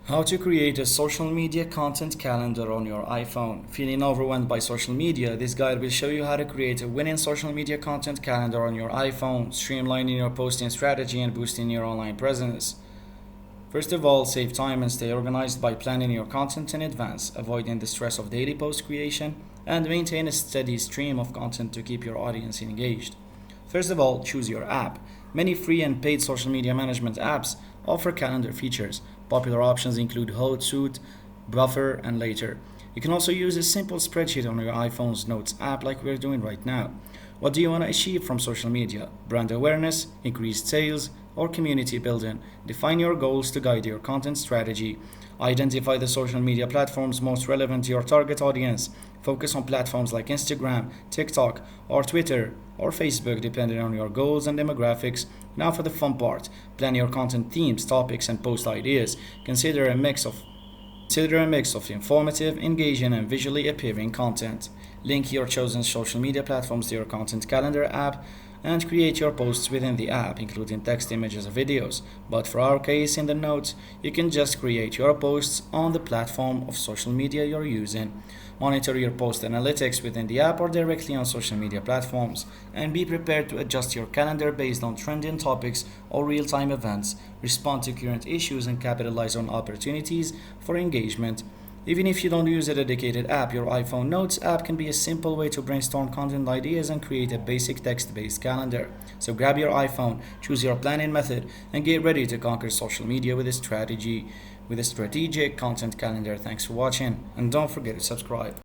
How to create a social media content calendar on your iPhone. Feeling overwhelmed by social media? This guide will show you how to create a winning social media content calendar on your iPhone, streamlining your posting strategy and boosting your online presence. First of all, save time and stay organized by planning your content in advance, avoiding the stress of daily post creation, and maintain a steady stream of content to keep your audience engaged. First of all, choose your app. Many free and paid social media management apps offer calendar features. Popular options include Hootsuite, Buffer, and Later. You can also use a simple spreadsheet on your iPhone's Notes app like we're doing right now. What do you want to achieve from social media? Brand awareness, increased sales, or community building? Define your goals to guide your content strategy. Identify the social media platforms most relevant to your target audience. Focus on platforms like Instagram, TikTok, or Twitter, or Facebook, depending on your goals and demographics. Now for the fun part. Plan your content themes, topics, and post ideas. Consider a mix of informative, engaging, and visually appealing content. Link your chosen social media platforms to your content calendar app and create your posts within the app, including text, images, or videos. But for our case in the notes, you can just create your posts on the platform of social media you're using. Monitor your post analytics within the app or directly on social media platforms, and be prepared to adjust your calendar based on trending topics or real-time events. Respond to current issues and capitalize on opportunities for engagement. Even if you don't use a dedicated app, your iPhone Notes app can be a simple way to brainstorm content ideas and create a basic text-based calendar. So grab your iPhone, choose your planning method, and get ready to conquer social media with a strategic content calendar. Thanks for watching, and don't forget to subscribe.